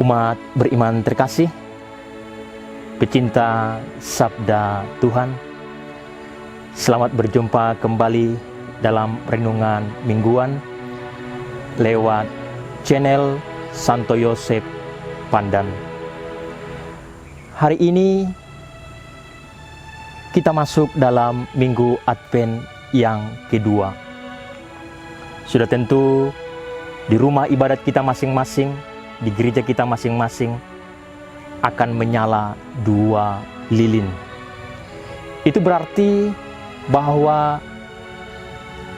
Umat beriman terkasih, pecinta sabda Tuhan, selamat berjumpa kembali dalam renungan mingguan lewat channel Santo Yosef Pandan. Hari ini kita masuk dalam minggu Advent yang kedua. Sudah tentu di rumah ibadat kita masing-masing, di gereja kita masing-masing akan menyala 2 lilin. Itu berarti bahwa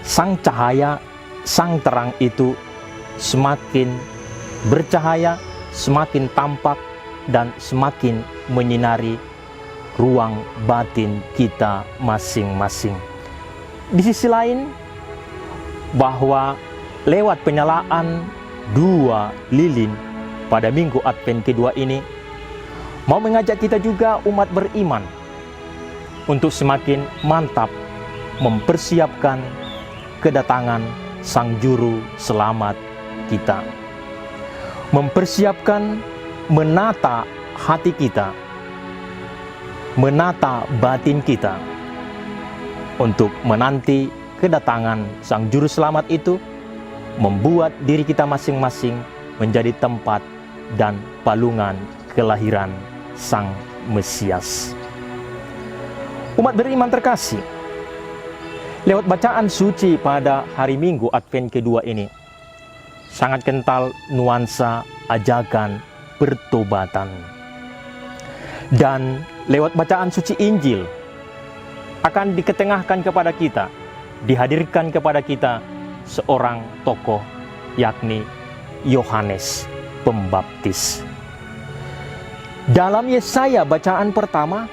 sang cahaya, sang terang itu semakin bercahaya, semakin tampak, dan semakin menyinari ruang batin kita masing-masing. Di sisi lain, bahwa lewat penyalaan 2 lilin pada minggu Advent kedua ini, mau mengajak kita juga umat beriman untuk semakin mantap mempersiapkan kedatangan Sang Juru Selamat kita. Mempersiapkan, menata hati kita, menata batin kita untuk menanti kedatangan Sang Juru Selamat itu, membuat diri kita masing-masing menjadi tempat dan palungan kelahiran Sang Mesias. Umat beriman terkasih, lewat bacaan suci pada hari Minggu Advent kedua ini, sangat kental nuansa ajakan pertobatan. Dan lewat bacaan suci Injil akan diketengahkan kepada kita, dihadirkan kepada kita seorang tokoh, yakni Yohanes Pembaptis. Dalam Yesaya bacaan pertama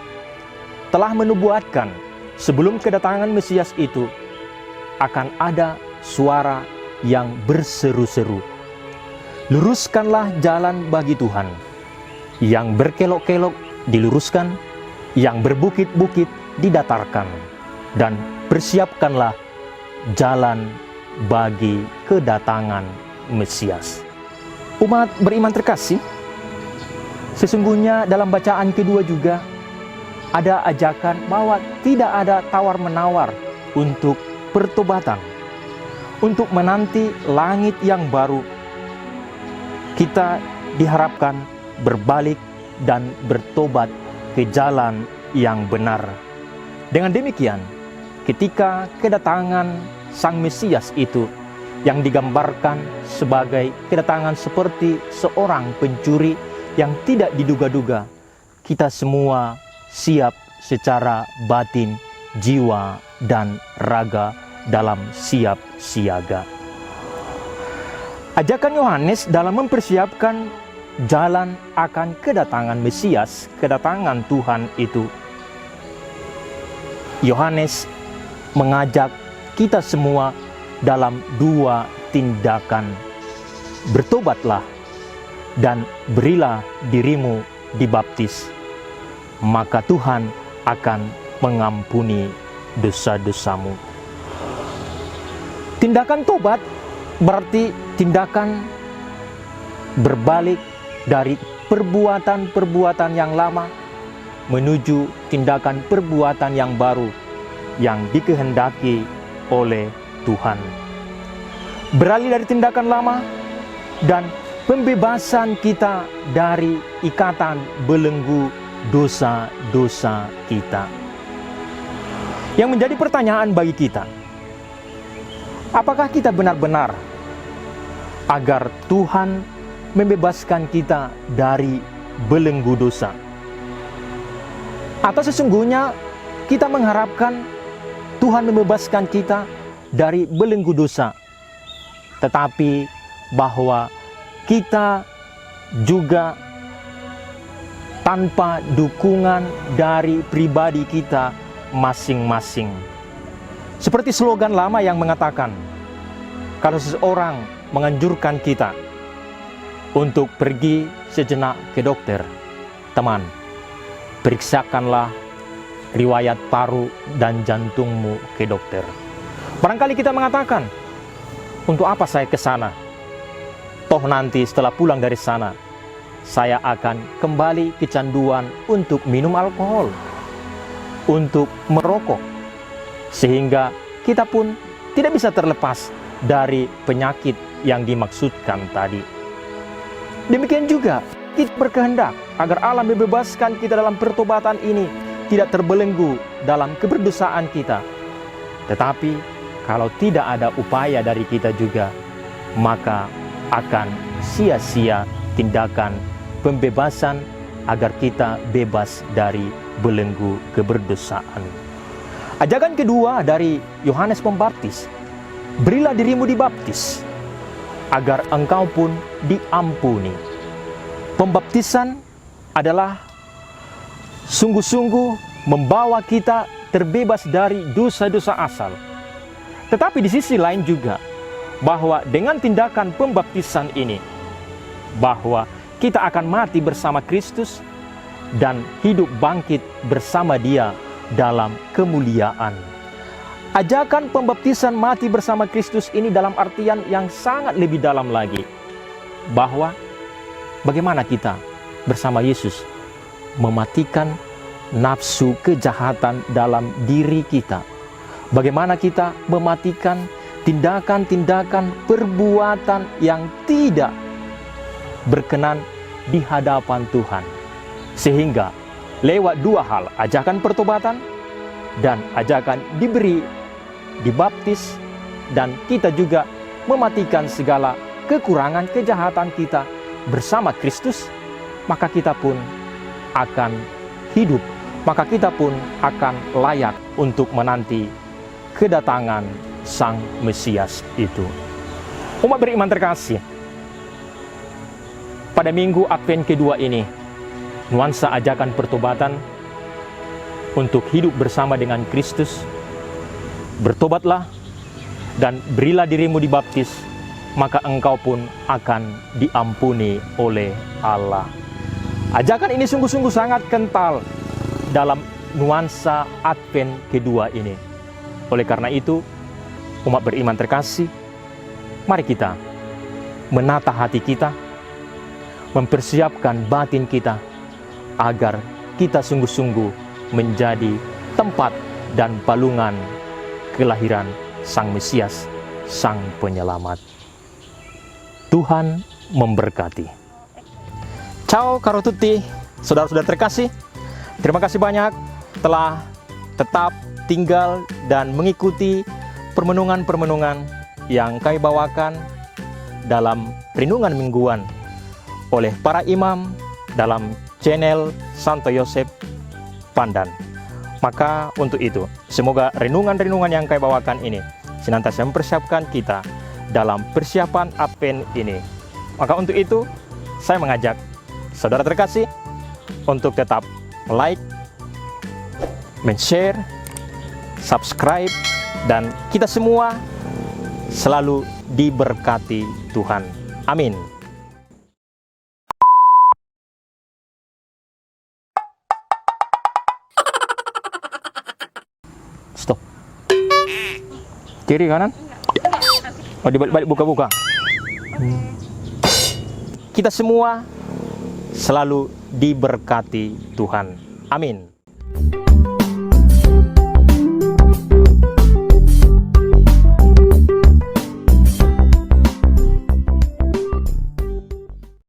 telah menubuatkan sebelum kedatangan Mesias itu akan ada suara yang berseru-seru, "Luruskanlah jalan bagi Tuhan. Yang berkelok-kelok diluruskan, yang berbukit-bukit didatarkan, dan persiapkanlah jalan bagi kedatangan Mesias." Umat beriman terkasih, sesungguhnya dalam bacaan kedua juga ada ajakan bahwa tidak ada tawar-menawar untuk pertobatan, untuk menanti langit yang baru. Kita diharapkan berbalik dan bertobat ke jalan yang benar. Dengan demikian, ketika kedatangan Sang Mesias itu yang digambarkan sebagai kedatangan seperti seorang pencuri yang tidak diduga-duga, kita semua siap secara batin, jiwa, dan raga dalam siap siaga. Ajakan Yohanes dalam mempersiapkan jalan akan kedatangan Mesias, kedatangan Tuhan itu, Yohanes mengajak kita semua dalam 2 tindakan. Bertobatlah dan berilah dirimu dibaptis, maka Tuhan akan mengampuni dosa-dosamu. Tindakan tobat berarti tindakan berbalik dari perbuatan-perbuatan yang lama menuju tindakan perbuatan yang baru yang dikehendaki oleh Tuhan. Beralih dari tindakan lama dan pembebasan kita dari ikatan belenggu dosa-dosa kita. Yang menjadi pertanyaan bagi kita, apakah kita benar-benar agar Tuhan membebaskan kita dari belenggu dosa? Atau sesungguhnya kita mengharapkan Tuhan membebaskan kita dari belenggu dosa, tetapi bahwa kita juga tanpa dukungan dari pribadi kita masing-masing. Seperti slogan lama yang mengatakan, kalau seseorang menganjurkan kita untuk pergi sejenak ke dokter, teman, periksakanlah riwayat paru dan jantungmu ke dokter. Barangkali kita mengatakan, untuk apa saya ke sana? Toh nanti setelah pulang dari sana, saya akan kembali kecanduan untuk minum alkohol, untuk merokok, sehingga kita pun tidak bisa terlepas dari penyakit yang dimaksudkan tadi. Demikian juga kita berkehendak agar Allah membebaskan kita dalam pertobatan ini, tidak terbelenggu dalam keberdosaan kita. Tetapi kalau tidak ada upaya dari kita juga, maka akan sia-sia tindakan pembebasan agar kita bebas dari belenggu keberdosaan. Ajakan kedua dari Yohanes Pembaptis, berilah dirimu dibaptis, agar engkau pun diampuni. Pembaptisan adalah sungguh-sungguh membawa kita terbebas dari dosa-dosa asal. Tetapi di sisi lain juga, bahwa dengan tindakan pembaptisan ini, bahwa kita akan mati bersama Kristus dan hidup bangkit bersama Dia dalam kemuliaan. Ajakan pembaptisan mati bersama Kristus ini dalam artian yang sangat lebih dalam lagi, bahwa bagaimana kita bersama Yesus mematikan nafsu kejahatan dalam diri kita. Bagaimana kita mematikan tindakan-tindakan perbuatan yang tidak berkenan di hadapan Tuhan. Sehingga lewat dua hal, ajakan pertobatan dan ajakan dibaptis, dan kita juga mematikan segala kekurangan kejahatan kita bersama Kristus, maka kita pun akan hidup, maka kita pun akan layak untuk menanti kedatangan Sang Mesias itu. Umat beriman terkasih, pada minggu Advent kedua ini, nuansa ajakan pertobatan untuk hidup bersama dengan Kristus. Bertobatlah dan berilah dirimu dibaptis, maka engkau pun akan diampuni oleh Allah. Ajakan ini sungguh-sungguh sangat kental dalam nuansa Advent kedua ini. Oleh karena itu, umat beriman terkasih, mari kita menata hati kita, mempersiapkan batin kita, agar kita sungguh-sungguh menjadi tempat dan balungan kelahiran Sang Mesias, Sang Penyelamat. Tuhan memberkati. Ciao caro tutti, saudara-saudara terkasih. Terima kasih banyak telah tetap tinggal dan mengikuti permenungan-permenungan yang kami bawakan dalam renungan mingguan oleh para imam dalam channel Santo Yosef Pandan. Maka untuk itu, semoga renungan-renungan yang kami bawakan ini senantiasa mempersiapkan kita dalam persiapan Advent ini. Maka untuk itu, saya mengajak saudara terkasih untuk tetap like, men-share, subscribe, dan kita semua selalu diberkati Tuhan. Amin. Stop. Kiri kanan? Oh, dibalik buka-buka. Kita semua selalu diberkati Tuhan. Amin.